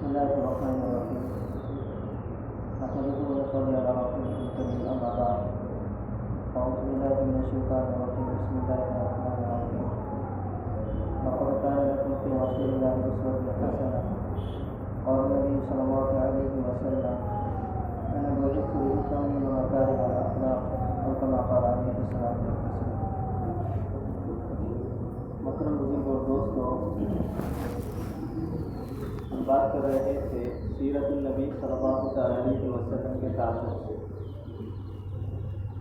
الله الرحمن الرحيم. نحمده ونصلي على رسوله الكريم. أما بعد، أعوذ بالله من الشيطان الرجيم. بسم الله الرحمن الرحيم. لقد كان لكم في رسول الله أسوة حسنة. قال النبي صلى الله عليه وسلم: أنا بعثت لأتمم مكارم الأخلاق، أو كما قال عليه الصلاة والسلام. محترم بزرگ اور دوستوں، ہم بات کر رہے تھے سیرت النبی صلی اللہ علیہ وسلم کے تعلق سے.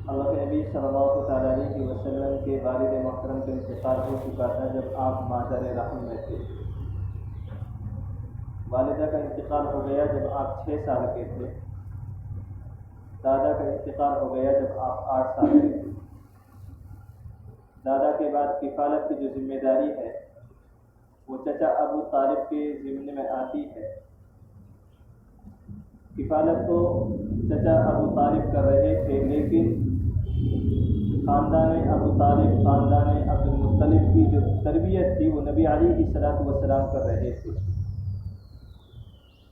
اللہ کے نبی صلی اللہ علیہ وسلم کے والد محترم کا انتقال ہو چکا تھا جب آپ مادر رحم میں تھے. والدہ کا انتقال ہو گیا جب آپ 6 سال کے تھے. دادا کا انتقال ہو گیا جب آپ 8 سال کے تھے. دادا کے بعد کفالت کی جو ذمہ داری ہے وہ چچا ابو طالب کے ذمے میں آتی ہے. کفالت تو چچا ابو طالب کر رہے تھے، لیکن خاندان ابو طالب، خاندان عبد المطلب کی جو تربیت تھی وہ نبی علیہ الصلوۃ والسلام کر رہے تھے.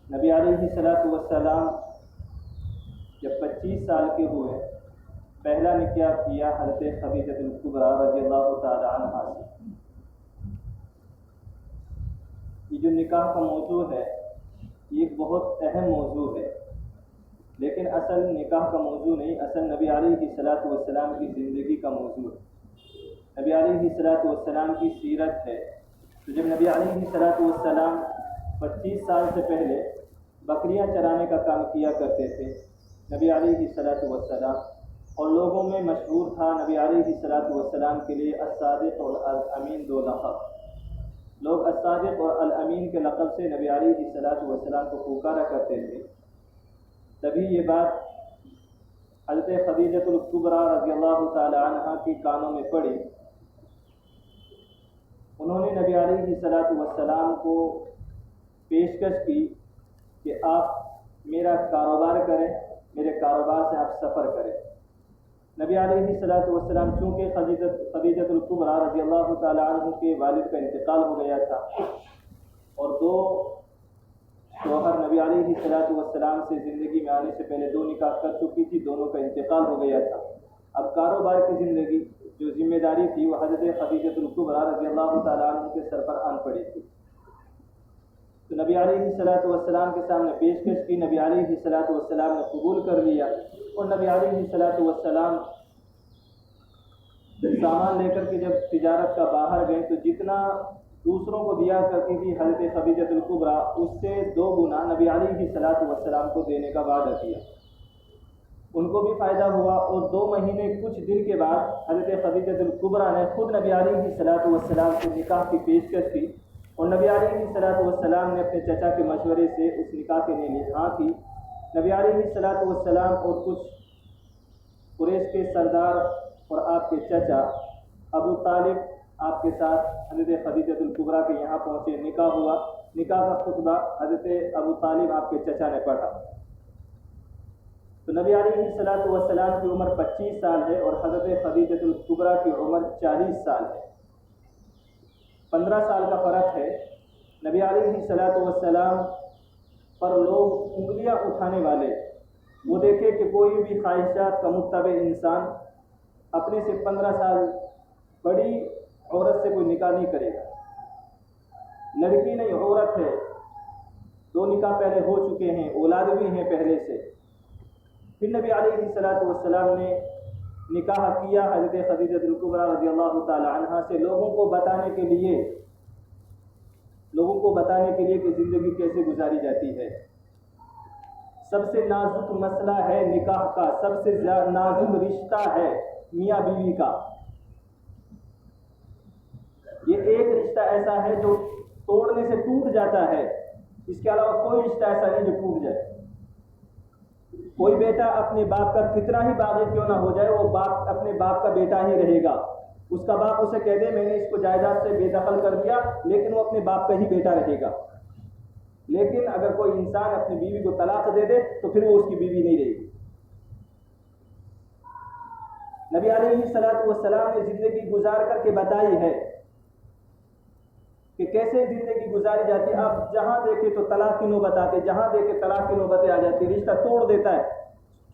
نبی علیہ الصلوۃ والسلام جب 25 سال کے ہوئے، پہلا نکاح کیا حضرت خدیجہ الکبریٰ رضی اللہ تعالی عنہا سے. یہ جو نکاح کا موضوع ہے یہ ایک بہت اہم موضوع ہے، لیکن اصل نکاح کا موضوع نہیں، اصل نبی علیہ الصلوۃ والسلام کی زندگی کا موضوع ہے. نبی علیہ الصلوۃ والسلام کی سیرت ہے. تو جب نبی علیہ الصلوۃ والسلام 25 سال سے پہلے بکریاں چرانے کا کام کیا کرتے تھے نبی علیہ الصلوۃ والسلام، اور لوگوں میں مشہور تھا نبی علیہ الصلوۃ والسلام کے لیے الصادق اور الامین 2 لقب. لوگ الصادق اور الامین کے لقب سے نبی علیہ الصلوۃ والسلام کو پکارا کرتے تھے. تبھی یہ بات حضرت خدیجہ الکبریٰ رضی اللہ تعالی عنہا کے کانوں میں پڑی. انہوں نے نبی علیہ الصلوۃ والسلام کو پیشکش کی کہ آپ میرا کاروبار کریں، میرے کاروبار سے آپ سفر کریں. نبی علیہ الصلوۃ والسلام چونکہ خدیجہ الکبریٰ رضی اللہ تعالی عنہ کے والد کا انتقال ہو گیا تھا اور 2 شوہر نبی علیہ الصلوۃ والسلام سے زندگی میں آنے سے پہلے 2 نکاح کر چکی تھی، دونوں کا انتقال ہو گیا تھا. اب کاروبار کی زندگی جو ذمہ داری تھی وہ حضرت خدیجہ الکبریٰ رضی اللہ تعالی عنہ کے سر پر آن پڑی تھی. تو نبی علیہ الصلوۃ والسلام کے سامنے پیشکش کی، نبی علیہ الصلوۃ والسلام نے قبول کر لیا، اور نبی علیہ الصلوۃ والسلام سامان لے کر کے جب تجارت کا باہر گئے تو جتنا دوسروں کو دیا کرتی تھی حضرت خدیجہ الکبریٰ، اس سے 2 گنا نبی علیہ الصلوۃ والسلام کو دینے کا وعدہ کیا. ان کو بھی فائدہ ہوا، اور 2 مہینے کچھ دن کے بعد حضرت خدیجہ الکبریٰ نے خود نبی علیہ الصلوۃ والسلام سے نکاح کی پیشکش کی، اور نبی علیہ الصلوۃ والسلام نے اپنے چچا کے مشورے سے اس نکاح کے لیے ہاں کی. نبی علیہ الصلوۃ والسلام اور کچھ قریش کے سردار اور آپ کے چچا ابو طالب آپ کے ساتھ حضرت خدیجہ الکبریٰ کے یہاں پہنچے. نکاح ہوا. نکاح کا خطبہ حضرت ابو طالب آپ کے چچا نے پڑھا. تو نبی علیہ الصلوۃ والسلام کی عمر 25 سال ہے اور حضرت خدیجہ الکبریٰ کی عمر 40 سال ہے. 15 سال کا فرق ہے. نبی علیہ الصلوۃ والسلام پر لوگ انگلیاں اٹھانے والے وہ دیکھے کہ کوئی بھی خواہشات کا متبع انسان اپنے سے 15 سال بڑی عورت سے کوئی نکاح نہیں کرے گا. لڑکی نہیں، عورت ہے. 2 نکاح پہلے ہو چکے ہیں، اولاد بھی ہیں پہلے سے. پھر نبی علیہ الصلوۃ والسلام نے نکاح کیا حضرت خدیجہ الکبریٰ رضی اللہ تعالی عنہا سے، لوگوں کو بتانے کے لیے کہ زندگی کیسے گزاری جاتی ہے. سب سے نازک مسئلہ ہے نکاح کا، سب سے نازک رشتہ ہے میاں بیوی کا. یہ ایک رشتہ ایسا ہے جو توڑنے سے ٹوٹ جاتا ہے، اس کے علاوہ کوئی رشتہ ایسا نہیں جو ٹوٹ جائے. کوئی بیٹا اپنے باپ کا کتنا ہی باغی کیوں نہ ہو جائے، وہ باپ اپنے باپ کا بیٹا ہی رہے گا. اس کا باپ اسے کہہ دے میں نے اس کو جائیداد سے بے دخل کر دیا، لیکن وہ اپنے باپ کا ہی بیٹا رہے گا. لیکن اگر کوئی انسان اپنی بیوی کو طلاق دے دے تو پھر وہ اس کی بیوی نہیں رہے گی. نبی علیہ الصلوۃ والسلام نے زندگی گزار کر کے بتائی ہے کہ کیسے زندگی گزاری جاتی ہے. آپ جہاں دیکھیں تو طلاق کی نوبت آتی ہے, جہاں دیکھیں طلاق کی نوبتیں آ جاتی, رشتہ توڑ دیتا ہے.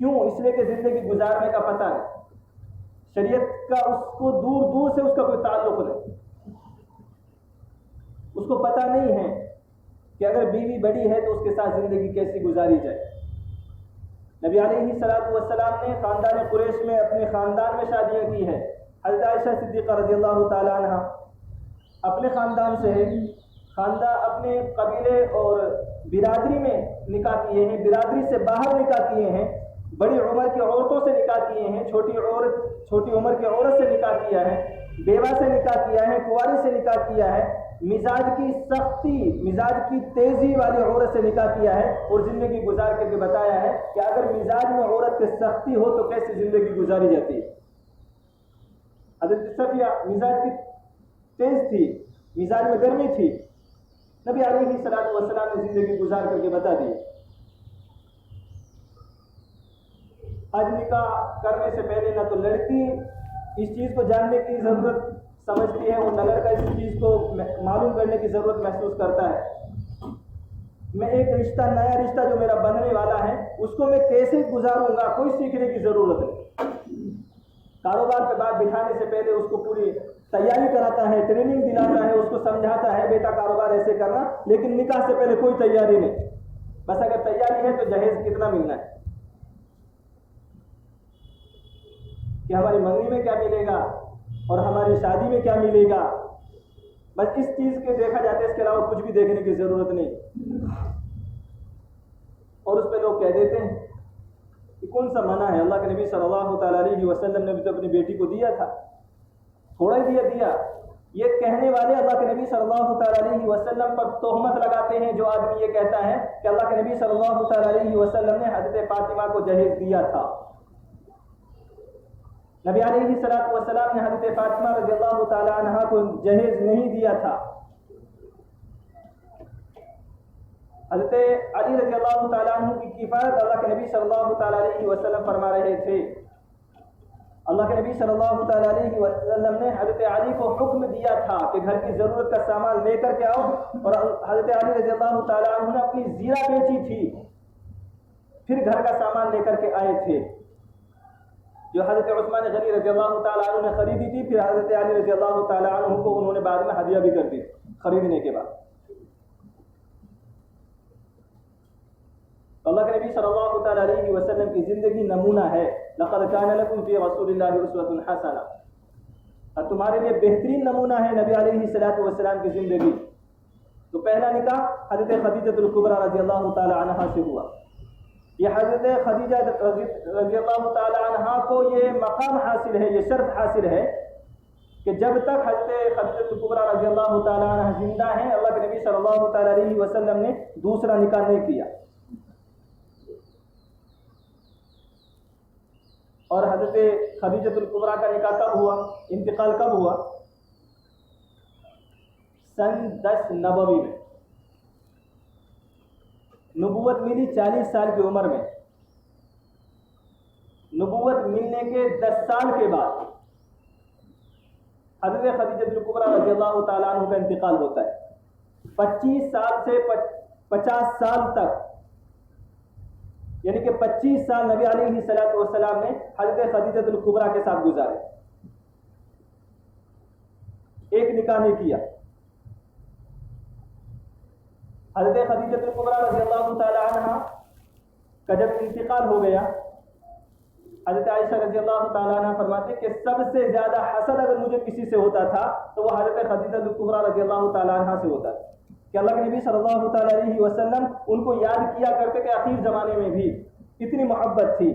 کیوں؟ اس لیے کہ زندگی گزارنے کا پتہ ہے, شریعت کا اس کو دور دور سے اس کا کوئی تعلق نہیں. اس کو پتہ نہیں ہے کہ اگر بیوی بڑی ہے تو اس کے ساتھ زندگی کیسی گزاری جائے. نبی علیہ الصلوۃ والسلام نے خاندان قریش میں اپنے خاندان میں شادیاں کی ہیں. حضرت عائشہ صدیقہ رضی اللہ تعالی عنہ اپنے خاندان سے ہے, خاندان اپنے قبیلے اور برادری میں نکاح کیے ہیں, برادری سے باہر نکاح کیے ہیں, بڑی عمر کی عورتوں سے نکاح کیے ہیں, چھوٹی عمر کی عورت سے نکاح کیا ہے, بیوہ سے نکاح کیا ہے, کنواری سے نکاح کیا ہے, مزاج کی سختی, مزاج کی تیزی والی عورت سے نکاح کیا ہے, اور زندگی گزار کر کے بتایا ہے کہ اگر مزاج میں عورت کی سختی ہو تو کیسے زندگی گزاری جاتی ہے. حضرت صفیہ مزاج کی تیز تھی, مزاج میں گرمی تھی, نبی علیہ الصلوۃ والسلام نے زندگی گزار کر کے بتا دی. آج نکاح کرنے سے پہلے نہ تو لڑکی اس چیز کو جاننے کی ضرورت سمجھتی ہے, اور نہ لڑکا اس چیز کو معلوم کرنے کی ضرورت محسوس کرتا ہے. میں ایک رشتہ, نیا رشتہ جو میرا بننے والا ہے, اس کو میں کیسے گزاروں گا, کوئی سیکھنے کی ضرورت نہیں. کاروبار پہ بات بٹھانے سے پہلے اس کو پوری تیاری کراتا ہے, ٹریننگ دلاتا ہے, اس کو سمجھاتا ہے بیٹا کاروبار ایسے کرنا, لیکن نکاح سے پہلے کوئی تیاری نہیں. بس اگر تیاری ہے تو جہیز کتنا ملنا ہے, کہ ہماری منگنی میں کیا ملے گا اور ہماری شادی میں کیا ملے گا, بس اس چیز کے دیکھا جاتا ہے, اس کے علاوہ کچھ بھی دیکھنے کی ضرورت نہیں. اور اس پہ لوگ کہہ دیتے ہیں کہ کون سا منع ہے, اللہ کے نبی صلی اللہ تعالی علیہ وسلم نے بھی تو اپنی بیٹی کو دیا تھا, تھوڑا ہی دیا. یہ کہنے والے اللہ کے نبی صلی اللہ تعالی علیہ وسلم پر تہمت لگاتے ہیں. جو آدمی یہ کہتا ہے کہ اللہ کے نبی صلی اللہ تعالی علیہ وسلم نے حضرت فاطمہ کو جہیز دیا تھا, نبی علیہ الصلوۃ والسلام نے حضرت فاطمہ رضی اللہ تعالی عنہا کو جہیز نہیں دیا تھا. حضرت علی رضی اللہ تعالی عنہ کی کفایت اللہ کے نبی صلی اللہ تعالی علیہ وسلم فرما رہے تھے. اللہ کے نبی صلی اللہ تعالی علیہ وسلم نے حضرت علی کو حکم دیا تھا کہ گھر کی ضرورت کا سامان لے کر کے آؤ, اور حضرت علی رضی اللہ تعالی عنہ نے اپنی زیرہ بیچی تھی, پھر گھر کا سامان لے کر کے آئے تھے, جو حضرت عثمان غنی رضی اللہ تعالی عنہ نے خریدی تھی, پھر حضرت علی رضی اللہ تعالی عنہ کو انہوں نے بعد میں ہدیہ بھی کر دی خریدنے کے بعد. اللہ کے نبی صلی اللہ تعالی علیہ وسلم کی زندگی نمونہ ہے. لقد کان لکم فی رسول اللہ اسوۃ حسنہ, اور تمہارے لیے بہترین نمونہ ہے نبی علیہ الصلوۃ والسلام کی زندگی. تو پہلا نکاح حضرت خدیجہ الکبریٰ رضی اللہ تعالی عنہا سے ہوا. یہ حضرت خدیجہ رضی اللہ تعالی عنہا کو یہ مقام حاصل ہے, یہ شرف حاصل ہے کہ جب تک حضرت خدیجہ الکبریٰ رضی اللہ تعالی عنہ زندہ ہیں, اللہ کے نبی صلی اللہ تعالی علیہ وسلم نے دوسرا نکاح نہیں کیا. اور حضرت خدیجہ الکبریٰ کا نکاح کب ہوا, انتقال کب ہوا؟ سن 10 نبوی میں. نبوت ملی 40 سال کی عمر میں. نبوت ملنے کے 10 سال کے بعد حضرت خدیجہ الکبریٰ رضی اللہ تعالیٰ عنہ کا انتقال ہوتا ہے. 25 سال سے 50 سال تک, یعنی کہ 25 سال نبی علیہ الصلوۃ والسلام نے حضرت خدیجہ الکبریٰ کے ساتھ گزارے, ایک نکاح نہیں کیا. حضرت خدیجہ الکبریٰ رضی اللہ تعالی عنہ کا جب انتقال ہو گیا, حضرت عائشہ رضی اللہ تعالی عنہ فرماتے کہ سب سے زیادہ حسد اگر مجھے کسی سے ہوتا تھا تو وہ حضرت خدیجہ الکبریٰ رضی اللہ تعالی عنہ سے ہوتا تھا, کہ اللہ کے نبی صلی اللہ تعالی علیہ وسلم ان کو یاد کیا کرتے کہ آخر زمانے میں بھی اتنی محبت تھی.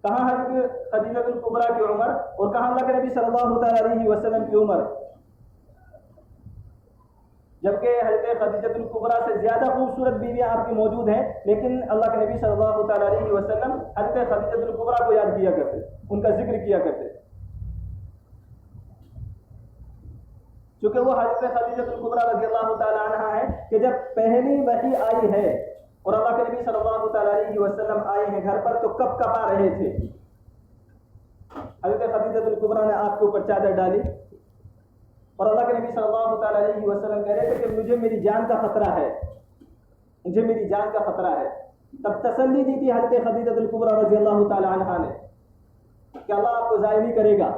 کہاں حضرت خدیجہ الکبریٰ کی عمر اور کہاں اللہ کے نبی صلی اللہ تعالی علیہ وسلم کی عمر, جبکہ حضرت خدیجہ الکبریٰ سے زیادہ خوبصورت بیویاں آپ کی موجود ہیں, لیکن اللہ کے نبی صلی اللہ تعالی علیہ وسلم حضرت خدیجہ الکبریٰ کو یاد کیا کرتے, ان کا ذکر کیا کرتے, چونکہ وہ حضرت خدیجہ الکبریٰ رضی اللہ تعالی عنہ ہے کہ جب پہلی وحی آئی ہے اور اللہ کے نبی صلی اللہ تعالی علیہ وسلم آئے ہیں گھر پر تو کب کپا رہے تھے. حضرت خدیجہ الکبریٰ نے آپ کے اوپر چادر ڈالی, اور اللہ کے نبی صلی اللہ تعالیٰ علیہ وسلم کہہ رہے تھے کہ مجھے میری جان کا خطرہ ہے، مجھے میری جان کا خطرہ ہے۔ تب تسلی دی تھی حضرت خدیجہ الکبریٰ رضی اللہ تعالیٰ عنہا نے کہ اللہ آپ کو ضائع نہیں کرے گا،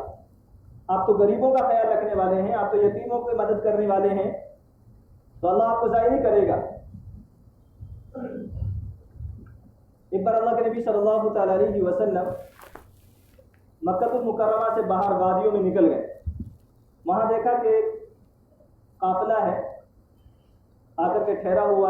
آپ تو غریبوں کا خیال رکھنے والے ہیں، آپ تو یتیموں کی مدد کرنے والے ہیں، تو اللہ آپ کو ضائع نہیں کرے گا۔ ایک بار اللہ کے نبی صلی اللہ تعالیٰ علیہ وسلم مکہ المکرمہ سے باہر وادیوں میں نکل گئے، وہاں دیکھا کہ ایک قافلہ ہے آ کر کے ٹھہرا ہوا